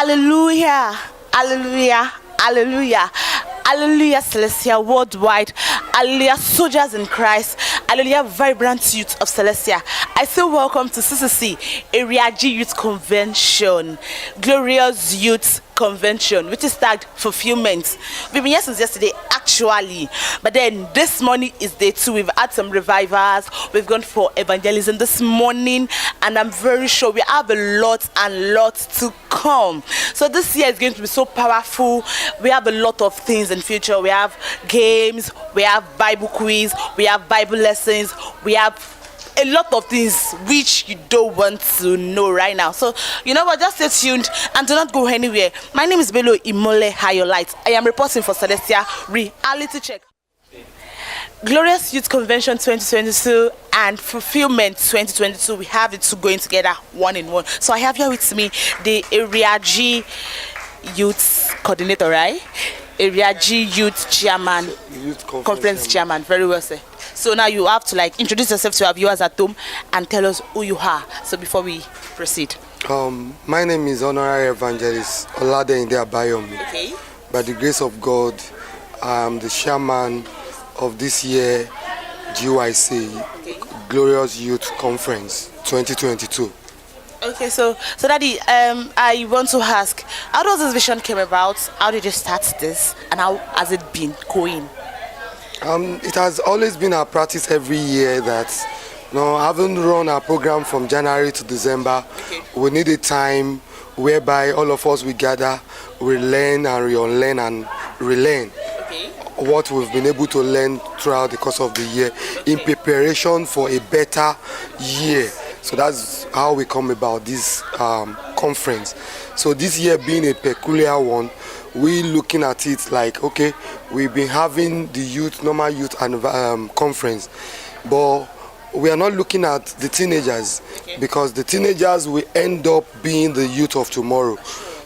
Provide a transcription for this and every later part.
Hallelujah, hallelujah, hallelujah, hallelujah, Celestia worldwide, hallelujah, soldiers in Christ, hallelujah, vibrant youth of Celestia. I say welcome to C.C.C. Area G Youth Convention, Glorious Youth Convention, which is tagged fulfillment. We've been here since yesterday, actually, but then this morning is day 2. We've had some revivals, we've gone for evangelism this morning, and I'm very sure we have a lot and lot to come. So this year is going to be so powerful. We have a lot of things in future. We have games, we have Bible quiz, we have Bible lessons, we have a lot of things which you don't want to know right now. So you know what, just stay tuned and do not go anywhere. My name is Bello Imole Hayolite. I am reporting for Celestia Reality Check. Glorious Youth Convention 2022 and Fulfillment 2022. We have the two going together one in one. So I have here with me the Area G Youth Coordinator, right? Area G Youth Chairman, Youth Conference Chairman. Very well, sir. So now you have to introduce yourself to our viewers at home and tell us who you are. So before we proceed. My name is Honorary Evangelist Olade Abayomi. Okay. By the grace of God, I am the chairman of this year GYC, Glorious Youth Conference 2022. Okay, so Daddy, I want to ask, how does this vision came about? How did you start this, and how has it been going? It has always been our practice every year that, having run our program from January to December, we need a time whereby all of us we gather, we learn and re-unlearn and relearn what we've been able to learn throughout the course of the year in preparation for a better year. So that's how we come about this conference. So this year being a peculiar one, we looking at it like, okay, we've been having the normal youth and conference, but we are not looking at the teenagers, because the teenagers will end up being the youth of tomorrow.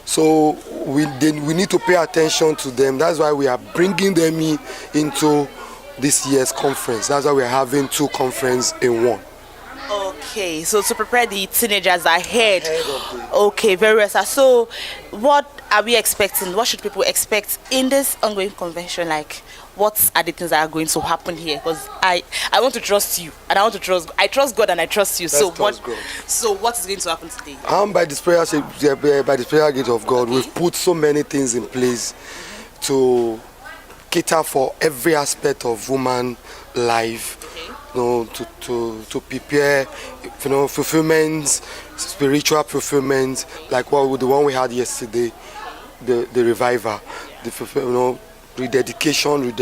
So we need to pay attention to them. That's why we are bringing them into this year's conference. That's why we are having 2 conferences in one. Okay, so to prepare the teenagers ahead. Okay, very well, sir. So what are we expecting? What should people expect in this ongoing convention? What are the things that are going to happen here? Because I want to trust you, and I trust God, and I trust you. So what is going to happen today? By the prayer gate of God, we've put so many things in place to cater for every aspect of woman life. To prepare, fulfillment, spiritual fulfillment, like the one we had yesterday, the revival, the rededication,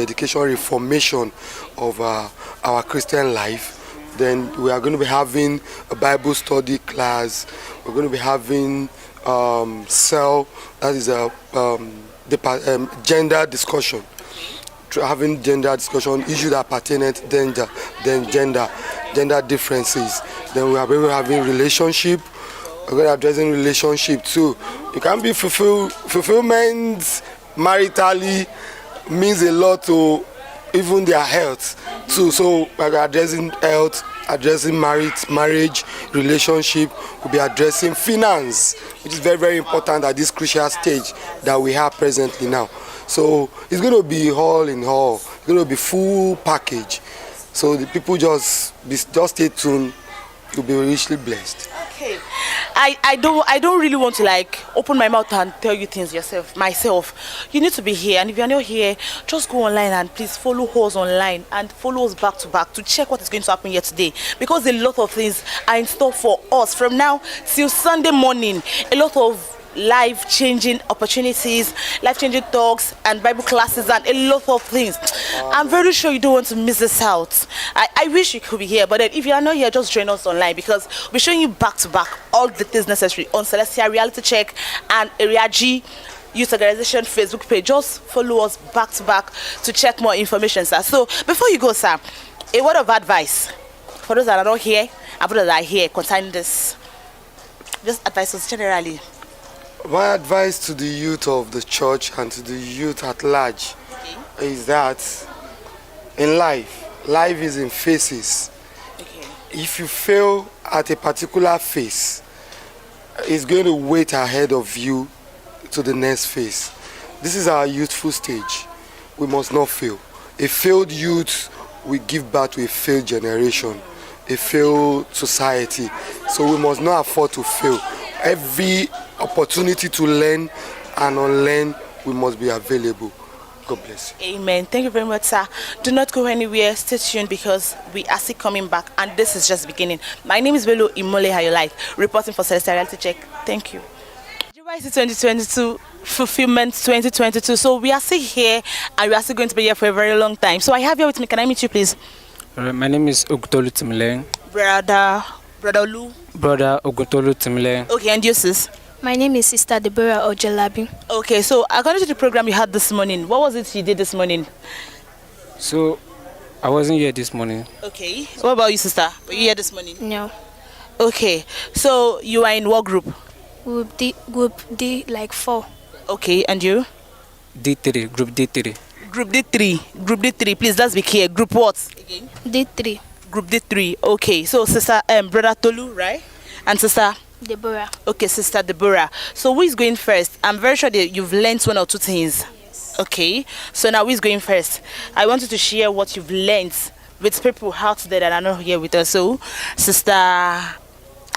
reformation of our Christian life. Then we are going to be having a Bible study class. We're going to be having gender discussion. Having gender discussion, issues that pertain to gender differences. Then we are going to having relationship. We're going to addressing relationship too. You can be fulfillment maritally means a lot to even their health too. So we're addressing health, addressing marriage, relationship. We'll be addressing finance, which is very, very important at this crucial stage that we have presently now. So it's going to be all in all. It's going to be full package. So the people just stay tuned. You'll be richly blessed. Okay. I don't really want to open my mouth and tell you things myself. You need to be here, and if you're not here, just go online and please follow us online and follow us back to back to check what is going to happen here today, because a lot of things are in store for us from now till Sunday morning. A lot of life-changing opportunities, life-changing talks and Bible classes and a lot of things. I'm very sure you don't want to miss this out. I wish you could be here, but then if you are not here, just join us online, because we're showing you back to back all the things necessary on Celestia Reality Check and Area G Youth Organization Facebook page. Just follow us back to back to check more information, sir. So before you go, sir, a word of advice for those that are not here and for those that are here concerning this. Just advice us generally. My advice to the youth of the church and to the youth at large is that in life is in phases. If you fail at a particular phase, it's going to wait ahead of you to the next phase. This is our youthful stage. We must not fail. A failed youth will give birth to a failed generation, a failed society. So we must not afford to fail. Every opportunity to learn and unlearn, we must be available. God bless you. Amen. Thank you very much, sir. Do not go anywhere. Stay tuned because we are still coming back and this is just beginning. My name is Bello Imole Hayolite, reporting for Celestial Reality Check. Thank you. GYC 2022, Fulfillment 2022. So we are still here and we are still going to be here for a very long time. So I have here with me. Can I meet you, please? My name is Ogutolu Timileng. Brother Olu. Brother Ogutolu Timileng. Okay, and you, sis? My name is Sister Deborah Ojalabi. Okay, so according to the program you had this morning, what was it you did this morning? So, I wasn't here this morning. Okay. What about you, sister? Were you here this morning? No. Okay. So, you are in what group? Group D, like 4. Okay, and you? D3, Group D3. Group D3. Group D3, please, let's be clear. Group what? Again? D3. Group D3. Okay, so sister, Brother Tolu, right? And sister? Deborah. Okay, sister Deborah. So who is going first? I'm very sure that you've learned one or two things. Yes. Okay, so now who is going first? I want you to share what you've learned with people out there that are not here with us. So, sister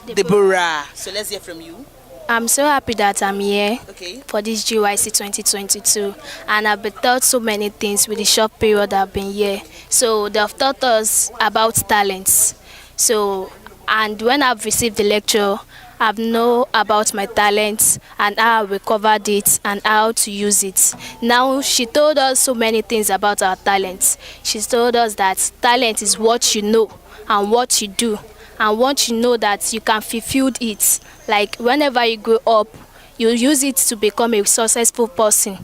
Deborah. So let's hear from you. I'm so happy that I'm here Okay. for this GYC 2022, and I've been taught so many things with the short period I've been here. So they've taught us about talents. So, and when I've received the lecture, I've known about my talents and how I recovered it and how to use it. Now she told us so many things about our talents. She told us that talent is what you know and what you do, and once you know that you can fulfill it, like whenever you grow up, you use it to become a successful person.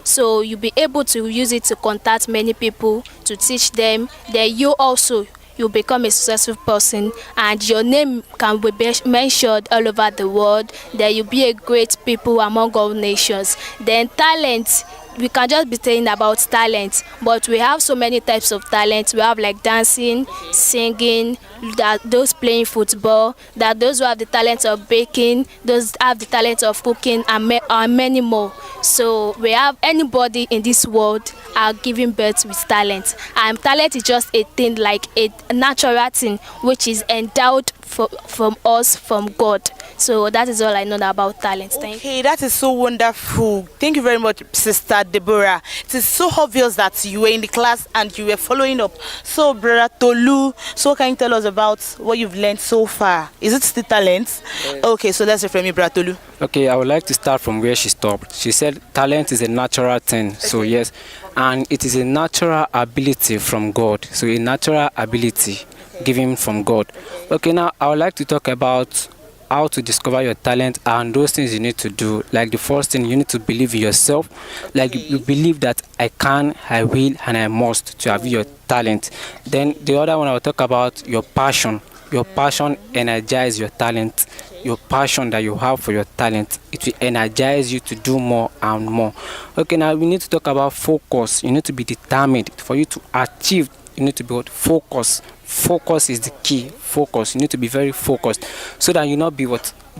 So you'll be able to use it to contact many people, to teach them that you also you become a successful person and your name can be mentioned all over the world, that you be a great people among all nations. Then talent, we can just be saying about talent, but we have so many types of talent. We have like dancing, singing, that those playing football, that those who have the talent of baking, those have the talent of cooking, and many more. So we have anybody in this world are giving birth with talent, and talent is just a thing, like a natural thing which is endowed from us, from God. So that is all I know about talent. Thank you. Okay, that is so wonderful. Thank you very much, Sister Deborah. It is so obvious that you were in the class and you were following up. So, Brother Tolu, so can you tell us about what you've learned so far? Is it still talent? Yes. Okay, so let's hear from you, Brother Tolu. Okay, I would like to start from where she stopped. She said talent is a natural thing. So, yes, and it is a natural ability from God. So, a natural ability given from God. Okay, now I would like to talk about how to discover your talent and those things you need to do. Like the first thing, you need to believe in yourself. Like you believe that I can, I will, and I must to have your talent. Then the other one I will talk about your passion. Your passion energizes your talent. Your passion that you have for your talent, it will energize you to do more and more. Okay, now we need to talk about focus. You need to be determined for you to achieve. You need to be focus. Focus is the key. Focus. You need to be very focused so that you not be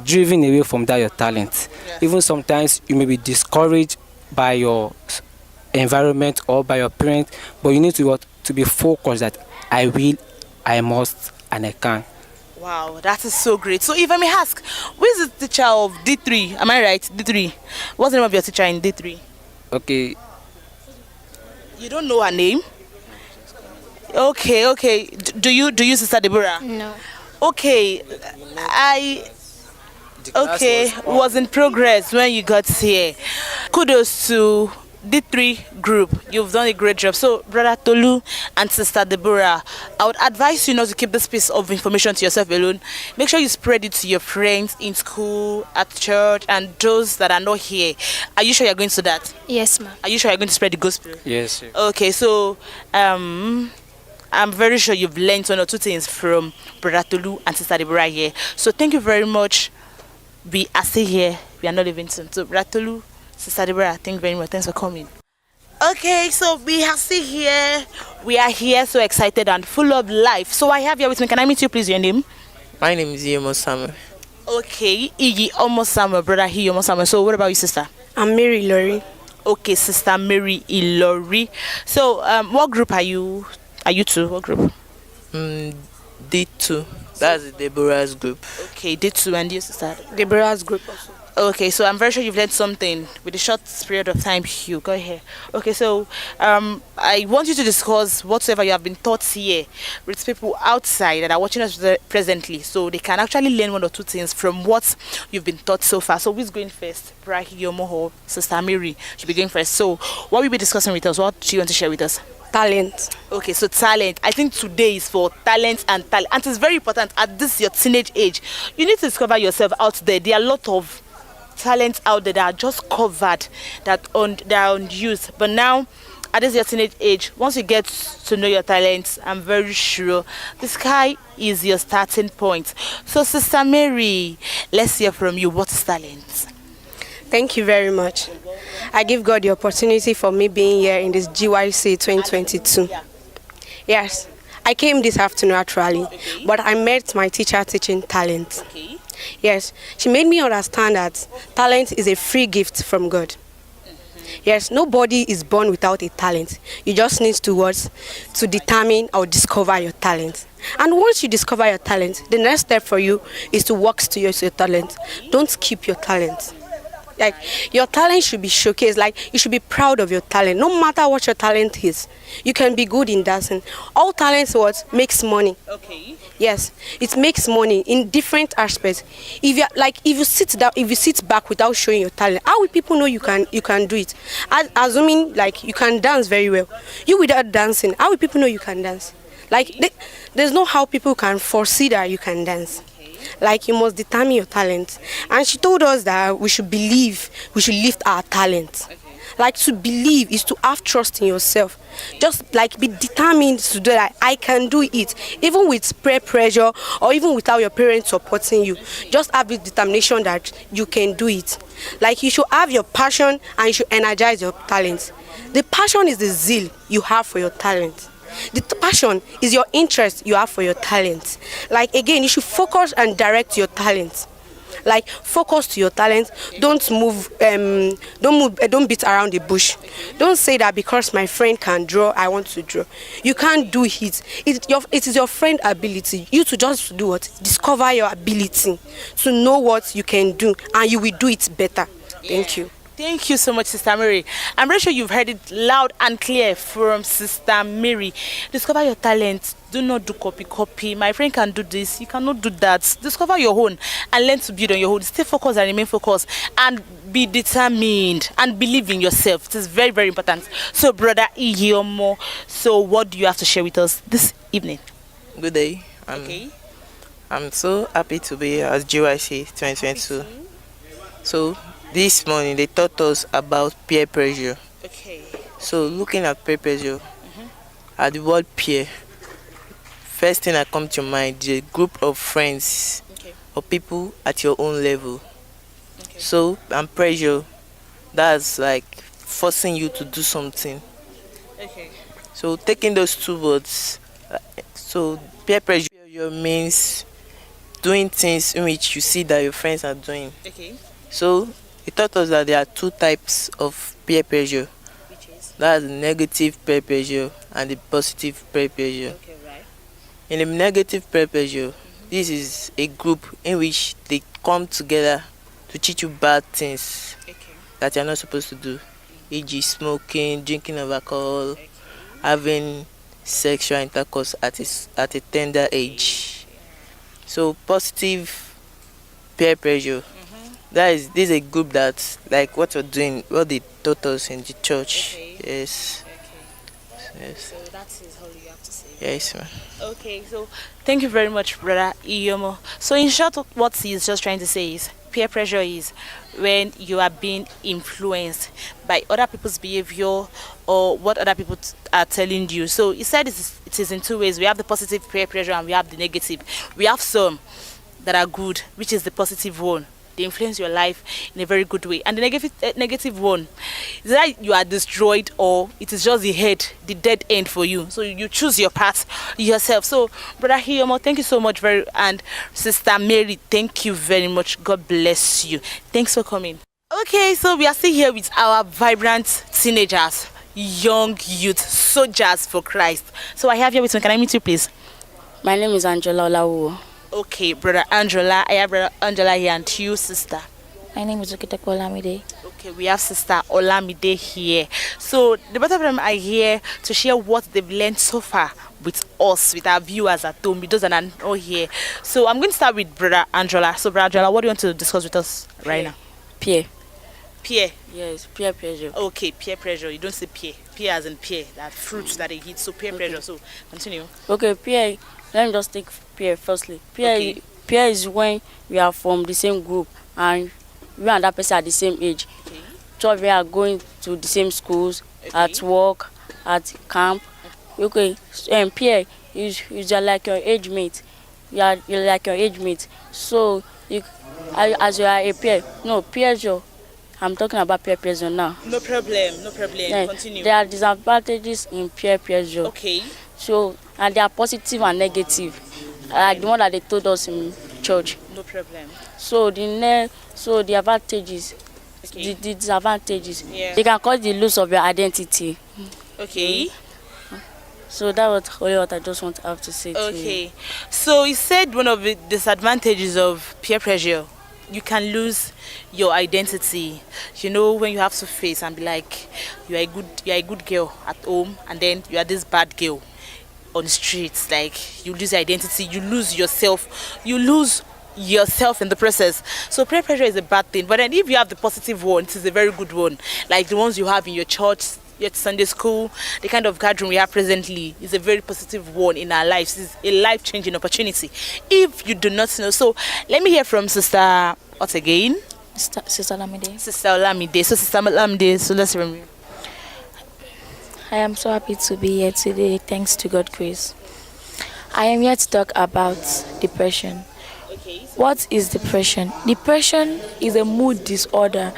driven away from that your talent. Yes. Even sometimes you may be discouraged by your environment or by your parents, but you need to be focused that I will, I must, and I can. Wow, that is so great. So if I may ask, who is the teacher of D3? Am I right? D3. What's the name of your teacher in D3? Okay. You don't know her name? Okay. Do you, Sister Deborah? No. Okay, was in progress when you got here. Kudos to D3 group. You've done a great job. So, Brother Tolu and Sister Deborah, I would advise you not to keep this piece of information to yourself alone. Make sure you spread it to your friends in school, at church, and those that are not here. Are you sure you're going to do that? Yes, ma'am. Are you sure you're going to spread the gospel? Yes, sir. Okay, so I'm very sure you've learned one or two things from Brother Tolu and Sister Deborah here. So thank you very much. We are still here. We are not leaving soon. So Brother Tolu, Sister Deborah, thank you very much. Thanks for coming. Okay, so we are still here. We are here so excited and full of life. So I have here with me. Can I meet you, please? Your name? My name is Iyemo Samuel. Okay, Igi Omo Samuel, Brother Iyemo Samuel. So what about you, sister? I'm Mary Lori. Okay, Sister Mary Ilori. So, what group are you? Are you two? What group? D2. That's the Deborah's group. Okay, did two, and you, Sister. Deborah's group also. Okay, so I'm very sure you've learned something with a short period of time. You go ahead. Okay, so I want you to discuss whatsoever you have been taught here with people outside that are watching us presently, so they can actually learn one or two things from what you've been taught so far. So who's going first? Brahi Yomoho, Sister Mary should be going first. So what will be discussing with us? What do you want to share with us? Talent. Okay, so talent. I think today is for talent and talent. And it's very important at this your teenage age. You need to discover yourself out there. There are a lot of talents out there that are just covered, that are unused. But now, at this your teenage age, once you get to know your talents, I'm very sure the sky is your starting point. So, Sister Mary, let's hear from you. What is talent? Thank you very much. I give God the opportunity for me being here in this GYC 2022. Yes, I came this afternoon actually, but I met my teacher teaching talent. Okay. Yes, she made me understand that talent is a free gift from God. Yes, nobody is born without a talent. You just need to determine or discover your talent. And once you discover your talent, the next step for you is to work to your talent. Don't keep your talent. Like, your talent should be showcased. Like, you should be proud of your talent, no matter what your talent is. You can be good in dancing. All talents makes money. Okay. Yes, it makes money in different aspects. If you sit back without showing your talent, how will people know you can do it? Assuming like you can dance very well, you without dancing, how will people know you can dance? Like there's no how people can foresee that you can dance. Like, you must determine your talent. And she told us that we should believe, we should lift our talent. Like, to believe is to have trust in yourself. Just like be determined to do that. I can do it, even with peer pressure or even without your parents supporting you. Just have the determination that you can do it. Like, you should have your passion and you should energize your talent. The passion is the zeal you have for your talent. The passion is your interest you have for your talent. Like, again, you should focus and direct your talent. Like, focus to your talent. Don't beat around the bush. Don't say that because my friend can draw, I want to draw. You can't do it. It is your friend ability. You to just do what? Discover your ability to know what you can do, and you will do it better. Thank you. Thank you so much, Sister Mary. I'm very sure you've heard it loud and clear from Sister Mary. Discover your talent. Do not do copy. My friend can do this. You cannot do that. Discover your own and learn to build on your own. Stay focused and remain focused. And be determined and believe in yourself. It is very, very important. So, Brother Iyomo, so what do you have to share with us this evening? Good day. Okay. I'm so happy to be here at GYC 2022. So, this morning they taught us about peer pressure. Okay. So looking at peer pressure, at the word peer, first thing that comes to your mind is a group of friends or people at your own level. Okay. So, and pressure, that's like forcing you to do something. Okay. So taking those two words, so peer pressure means doing things in which you see that your friends are doing. Okay. So it taught us that there are two types of peer pressure. Which is? That's the negative peer pressure and the positive peer pressure. Okay, right. In the negative peer pressure, this is a group in which they come together to teach you bad things that you're not supposed to do. E.g. smoking, drinking of alcohol, having sexual intercourse at a tender age. So positive peer pressure. This is a group that, like what you're doing, what they taught us in the church. Okay. Yes. Okay. Yes. So that is all you have to say. Yes, ma'am. Okay, so thank you very much, Brother Iyomo. So in short, what he's just trying to say is peer pressure is when you are being influenced by other people's behavior or what other people are telling you. So he said it is in two ways. We have the positive peer pressure and we have the negative. We have some that are good, which is the positive one. They influence your life in a very good way. And the negative one is that you are destroyed or it is just the dead end for you. So you choose your path yourself. So, Brother Hiyomo, thank you so much. And Sister Mary, thank you very much. God bless you. Thanks for coming. Okay, so we are still here with our vibrant teenagers, young youth, soldiers for Christ. So I have here with me, can I meet you please? My name is Angela Olawo. Okay, brother Angela, I have brother Angela here and you, sister. My name is Okiteko Olamide. Okay, we have sister Olamide here. So the both of them are here to share what they've learned so far with us, with our viewers at home, with those that are not here. So I'm going to start with brother Angela. So brother Angela, what do you want to discuss with us right now? Peer. Peer. Yes, peer pressure. Okay, peer pressure. You don't say peer. Peer as in peer, that fruits that they eat. So peer pressure. So continue. Okay, peer. Let me just take peer firstly. Peer, Okay. peer is when we are from the same group and we and that person are the same age. Okay. So we are going to the same schools, at work, at camp. Okay, and peer is like your age mate. You're like your age mate. So as you are a peer, no pressure. I'm talking about peer pressure now. No problem. No problem. Yeah, Continue. there are disadvantages in peer pressure. Okay. So, and they are positive and negative, like the one that they told us in church. No problem. So the advantages, Okay. the disadvantages, Yeah. they can cause the loss of your identity. Okay. So that was only what I just want to have to say to you. Okay. So you said one of the disadvantages of peer pressure, you can lose your identity. You know, when you have to face and be like, you are a good girl at home, and then you are this bad girl on the streets. Like, you lose your identity, you lose yourself in the process. So peer pressure is a bad thing. But then if you have the positive one, it is a very good one. Like the ones you have in your church, your Sunday school, the kind of gathering we have presently is a very positive one in our lives. It's a life-changing opportunity. If you do not know, so let me hear from Sister what again? Sister Olamide. Sister Olamide. So Sister Olamide, so let's hear from you. I am so happy to be here today, thanks to God's grace. I am here to talk about depression. Okay. What is depression? Depression is a mood disorder.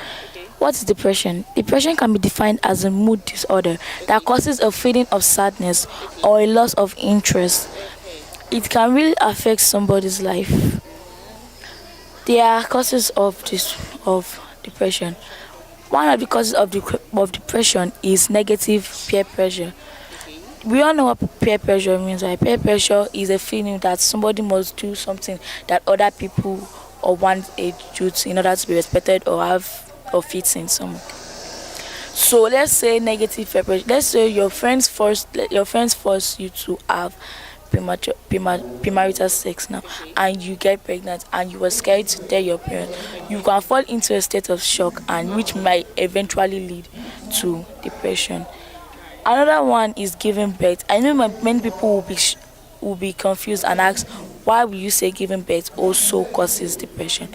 What is depression? Depression can be defined as a mood disorder that causes a feeling of sadness or a loss of interest. It can really affect somebody's life. There are causes of depression. One of the causes of depression is negative peer pressure. We all know what peer pressure means, right? Peer pressure is a feeling that somebody must do something that other people or one's age do in order to be respected or fit in somewhere. So let's say negative peer pressure. Let's say your friends force you to have premarital sex now, and you get pregnant, and you were scared to tell your parents. You can fall into a state of shock, and which might eventually lead to depression. Another one is giving birth. I know many people will be confused and ask, why will you say giving birth also causes depression?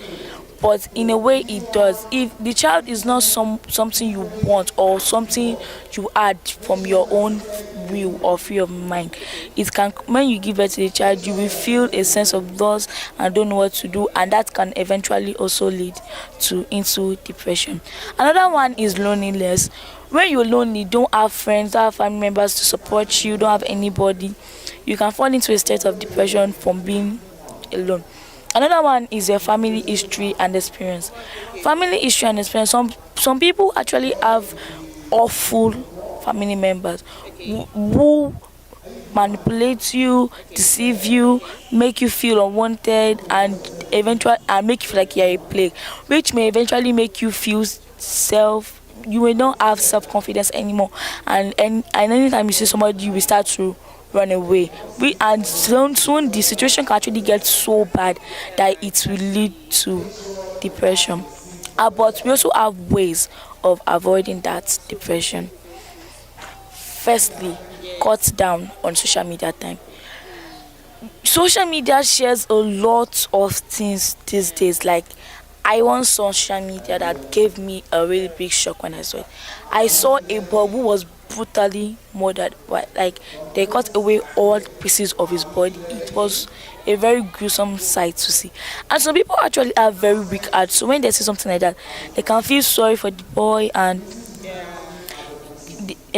But in a way it does. If the child is not something you want or something you add from your own will or free of mind, it can, when you give birth to the child, you will feel a sense of loss and don't know what to do, and that can eventually also lead into depression. Another one is loneliness. When you're lonely, don't have friends, don't have family members to support you, don't have anybody, you can fall into a state of depression from being alone. Another one is your family history and experience. Family history and experience. Some people actually have awful family members who manipulate you, deceive you, make you feel unwanted, and make you feel like you're a plague, which may eventually make you feel you will not have self-confidence anymore, and anytime you see somebody, you will start to run away. And soon the situation can actually get so bad that it will lead to depression. But we also have ways of avoiding that depression. Firstly, cut down on social media time. Social media shares a lot of things these days. Like, I once saw social media that gave me a really big shock when I saw it. I saw a boy who was brutally murdered. Like, they cut away all pieces of his body. It was a very gruesome sight to see. And some people actually have very weak hearts. So when they see something like that, they can feel sorry for the boy, and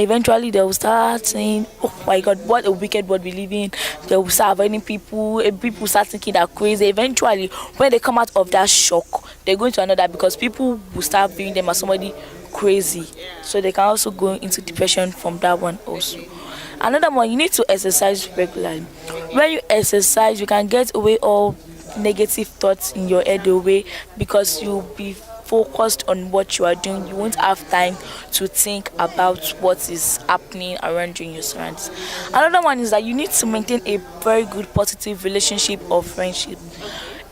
eventually they will start saying, oh my God, what a wicked world we live in. They will start avoiding people, and people start thinking they're crazy. Eventually, when they come out of that shock, they're going to another, because people will start viewing them as somebody crazy. So they can also go into depression from that one also. Another one, you need to exercise regularly. When you exercise, you can get away all negative thoughts in your head away, because you'll be focused on what you are doing. You won't have time to think about what is happening around you in your surroundings. Another one is that you need to maintain a very good positive relationship or friendship.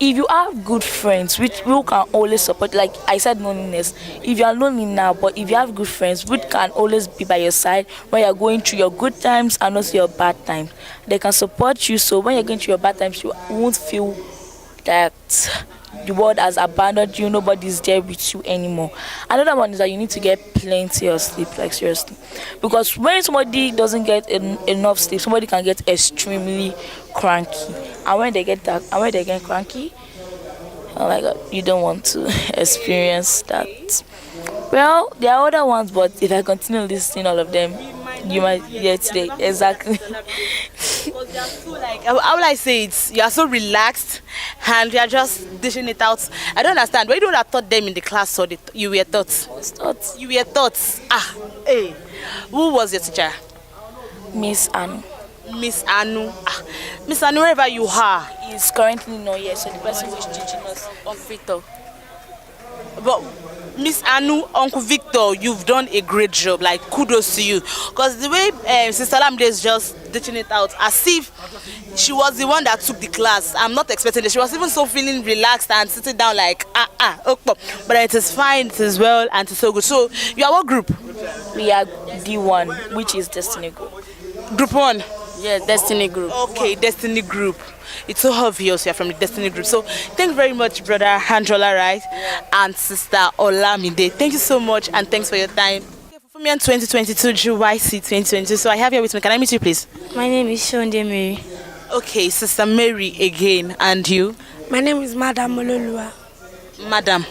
If you have good friends which who can always support, like I said, loneliness, if you are lonely now, but if you have good friends which can always be by your side when you're going through your good times and also your bad times, they can support you. So when you're going through your bad times, you won't feel that the world has abandoned you, nobody's there with you anymore. Another one is that you need to get plenty of sleep, like seriously, because when somebody doesn't get enough sleep, somebody can get extremely cranky, and when they get cranky, oh my God, you don't want to experience that. Well, there are other ones, but if I continue listing all of them, you might get today. Exactly. Because they are so like, how will I say it? You are so relaxed and you are just dishing it out. I don't understand. Why you don't have taught them in the class, or you were taught? You were taught. Hey. Who was your teacher? Miss Anu. Miss Anu. Miss Anu, wherever you are. Is currently not here, so the person who is teaching us on Victor. But Miss Anu, Uncle Victor, you've done a great job. Like, kudos to you. Because the way Sister Lamde is just ditching it out, as if she was the one that took the class. I'm not expecting it. She was even so feeling relaxed and sitting down like, okay. But it is fine, it is well, and it's so good. So, you are what group? We are D1, which is Destiny Group. Group 1? Yeah, Destiny Group. Okay, Destiny Group. It's so obvious you're from the Destiny Group. So thank you very much, brother Handrola, right? And sister Olamide. Thank you so much, and thanks for your time. For me on 2022, GYC 2022. So I have here with me. Can I meet you, please? My name is Shonde Mary. Okay, Sister Mary again. And you? My name is Madam Oluwa. Madam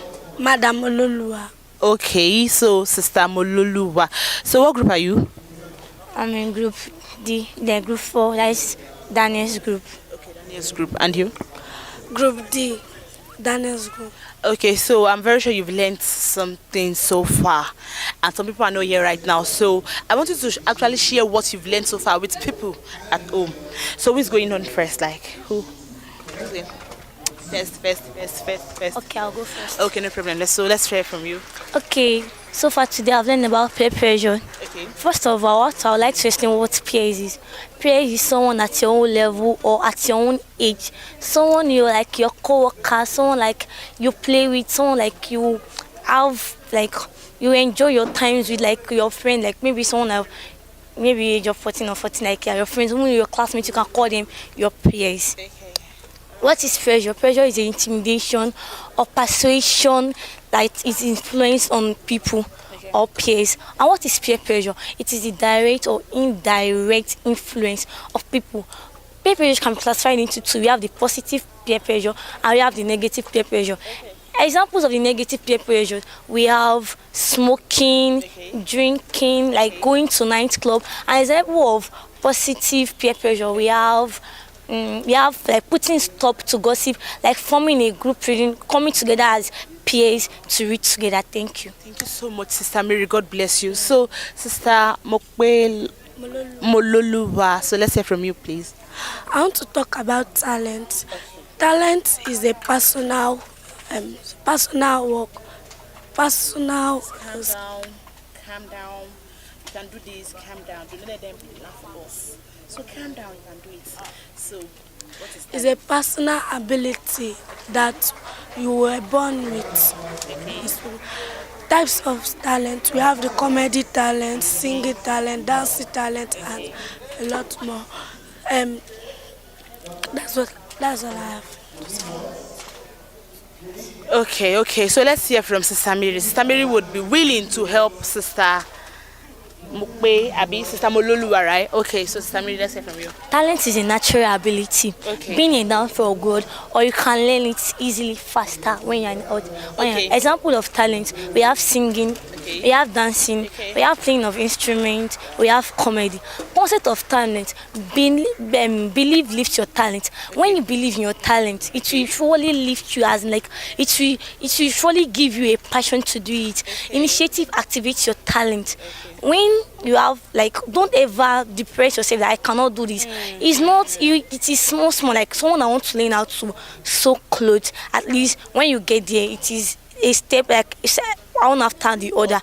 Oluwa. Okay, so Sister Mololuwa. So what group are you? I'm in group D, then group 4, that is Daniel's group. Okay, Daniel's group. And you? Group D, Daniel's group. Okay, so I'm very sure you've learned something so far, and some people are not here right now. So I want you to actually share what you've learned so far with people at home. So who's going on first? Like who? First. Okay, I'll go first. Okay, no problem. Let's hear from you. Okay, so far today I've learned about peer pressure. Okay. First of all, I would like to explain what peers is. Peers is someone at your own level or at your own age. Someone you like your co-worker, someone like you play with, someone like you have, like you enjoy your times with, like your friend, like maybe someone of maybe age of 14 or 14, like your friends, only your classmates, you can call them your peers. Okay. What is pressure? Pressure is the intimidation or persuasion that is influence on people or peers. And what is peer pressure? It is the direct or indirect influence of people. Peer pressure can be classified into two. We have the positive peer pressure and we have the negative peer pressure. Examples of the negative peer pressure, we have smoking, drinking, like going to nightclub. An example of positive peer pressure, we have like putting stop to gossip, like forming a group reading, coming together as peers to read together. Thank you. Thank you so much, Sister Mary. God bless you. So, Sister Mololuwa, so let's hear from you, please. I want to talk about talent. Talent is a personal work. Calm down. You can do this, calm down. Don't let them laugh at us. So calm down, you can do it. So what is that? It's a personal ability that you were born with. Types of talent. We have the comedy talent, singing talent, dancing talent, and a lot more. That's all I have to say. Okay. So let's hear from Sister Mary. Sister Mary would be willing to help Sister Mukbe, Abi, Sister Oluwa, right? Okay, so Sister Mary, let's hear from you. Talent is a natural ability, being a downfall of God, or you can learn it easily, faster when you're out. Example of talent: we have singing, we have dancing, we have playing of instruments, we have comedy. Concept of talent: believe lifts your talent. When you believe in your talent, it will surely lift you, as like it will surely give you a passion to do it. Initiative activates your talent. When you have, like, don't ever depress yourself that I cannot do this. It's not you, it is small, like someone that wants to learn how to sew clothes. At least when you get there, it is a step, like it's one after the other.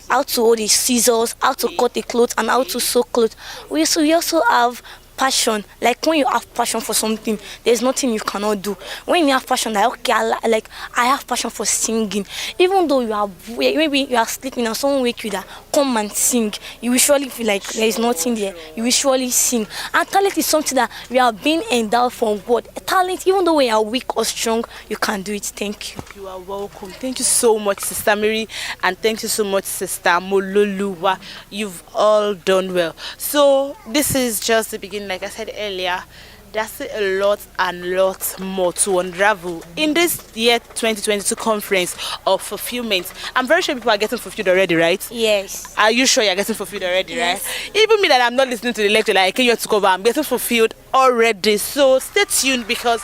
How to hold the scissors, how to cut the clothes, and how to sew clothes. We also have passion. Like when you have passion for something, there's nothing you cannot do. When you have passion, like okay, I have passion for singing. Even though maybe you are sleeping and someone wake you that come and sing, you will surely feel like there is nothing there. You will surely sing. And talent is something that we are being endowed from God. Talent, even though we are weak or strong, you can do it. Thank you. You are welcome. Thank you so much, Sister Mary, and thank you so much, Sister Mololuwa. You've all done well. So this is just the beginning. Like I said earlier, there's a lot and lot more to unravel in this year 2022 conference of fulfillment. I'm very sure people are getting fulfilled already, right? Yes. Are you sure you're getting fulfilled already, Yes. right? Even me that I'm not listening to the lecture, like I came here to cover, I'm getting fulfilled already. So stay tuned, because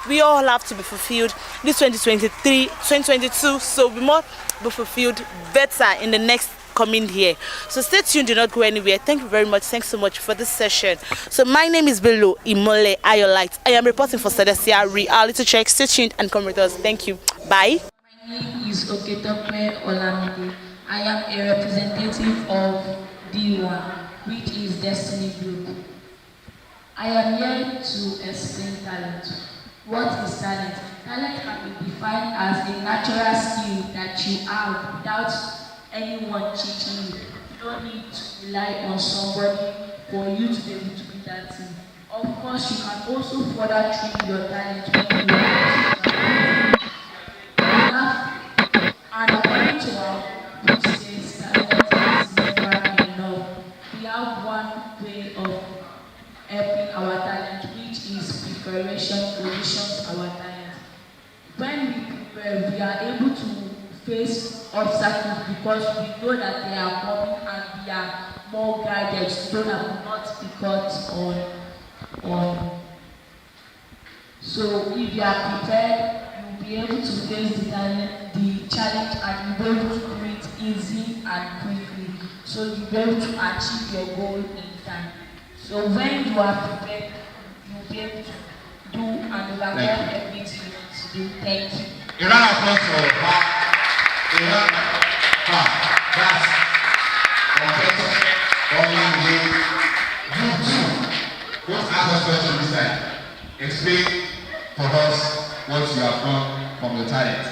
we all have to be fulfilled this 2022. So we must be fulfilled better in the next coming here. So stay tuned, do not go anywhere. Thank you very much. Thanks so much for this session. So my name is Bello Imole Ayolite. I am reporting for Celestia Reality Check. Stay tuned and come with us. Thank you. Bye. My name is Oketope Olamide. I am a representative of D1, which is Destiny Group. I am here to explain talent. What is talent? Talent can be defined as a natural skill that you have without anyone cheating you. You don't need to rely on somebody for you to be able to do that thing. Of course, you can also further train your talent when you and according to our says talent is never enough. We have one way of helping our talent, which is preparation positions our talent. When we prepare, we are able to face obstacles because we know that they are coming, and we are more guided so that we will not be caught on. So if you are prepared, you will be able to face the challenge, and you will be able to do it easy and quickly. So you will be able to achieve your goal in time. So when you are prepared, you will be able to do and overcome everything you want to do. Thank you. A round of applause for her. That's Professor Oluwa. You too. Don't ask us questions this time. Explain for us what you have done from your talent.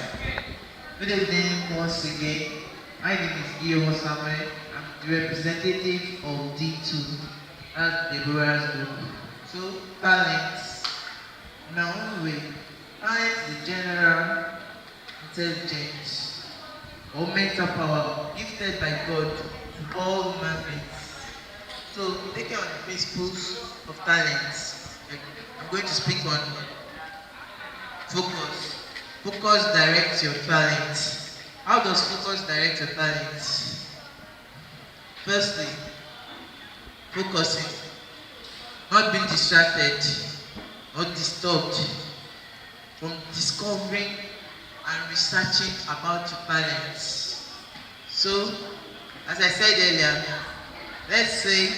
Good evening once again. My name is Iyo Samuel. I'm the representative of D2 at the Brewers Group. So, talents. In our own way, talent is general intelligence or mental power gifted by God to all human beings. So, taking on the principles of talents, I'm going to speak on focus. Focus directs your talent. How does focus direct your talent? Firstly, focusing, not being distracted or disturbed from discovering and researching about your talents. So, as I said earlier, let's say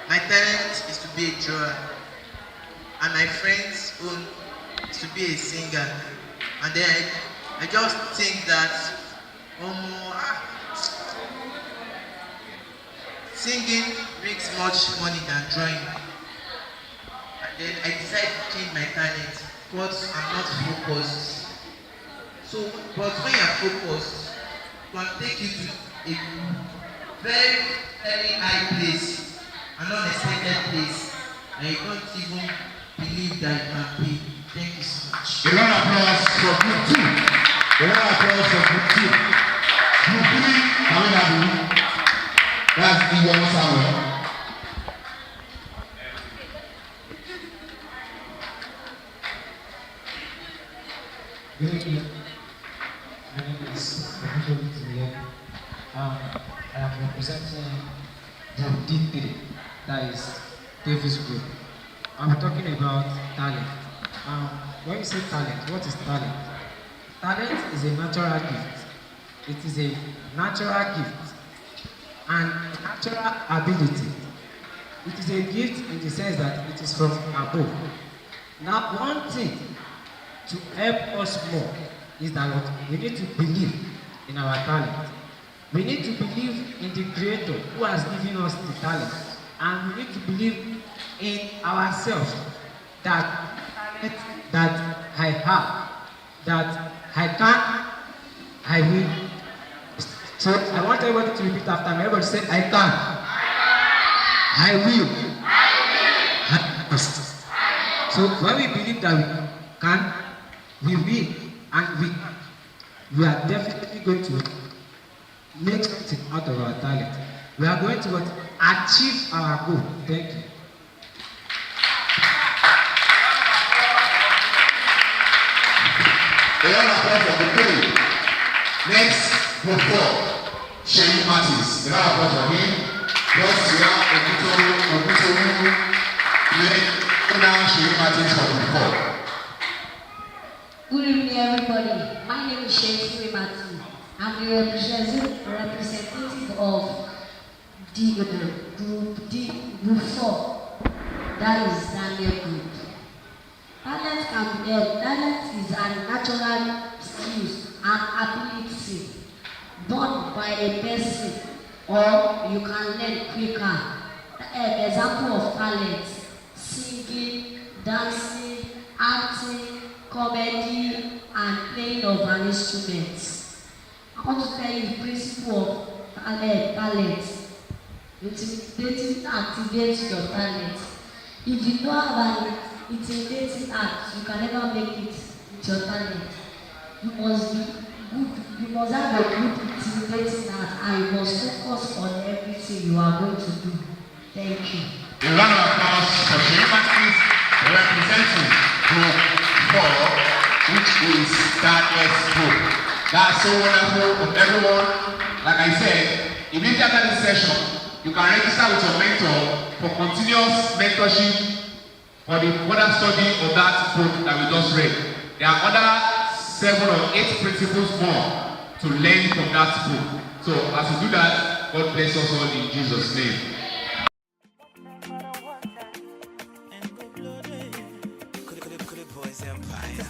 my talent is to be a drawer, and my friend's own is to be a singer. And then I just think that singing makes much money than drawing. And then I decided to change my talent because I'm not focused. So, but when you're focused, it can take you to a very, very high place, an unexpected place, and you don't even believe that you can be. Thank you so much. A round of applause for Group 2. A round of applause for Group 2. Group 3, can we have you? A That's the young Samuel. Good evening. My name is Oluwa. I am representing Group D3, that is Davis Group. I'm talking about talent. When you say talent, what is talent? Talent is a natural gift. It is a natural gift and natural ability. It is a gift in the sense that it is from above. Now, one thing to help us more is that what we need to believe in our talent. We need to believe in the Creator who has given us the talent, and we need to believe in ourselves that talent that I have, that I can, I will. So I want everybody to repeat after me. Everybody say, I can, I will, I must. So when we believe that we can, we will, and we are definitely going to make something out of our talent. We are going to achieve our goal. Thank you. The young applause for the three. Next, group 4. Shane Martins. The round of applause for him. Plus, we have Ogutowu. Now, Shane Martins for group 4. Good evening, everybody. My name is Shane Martins. I'm the representative of the group D, group 4. That is Daniel Group. Talent is a natural skills and ability born by a person, or you can learn quicker. An example of talent: singing, dancing, acting, comedy, and playing of an instrument. I want to tell you the principle of talent. Intimidating activates your talent. If you don't have an intimidating act, you can never make it with your talent. You must be good. You must have a good intimidating act, and you must focus on everything you are going to do. Thank you. A round of applause for Shane Martins, representing Group 4, which is Darkness Group. That's so wonderful of everyone. Like I said, immediately after this session, you can register with your mentor for continuous mentorship for the further study of that book that we just read. There are other 7 or 8 principles more to learn from that book. So as we do that, God bless us all in Jesus' name. Boys Empire.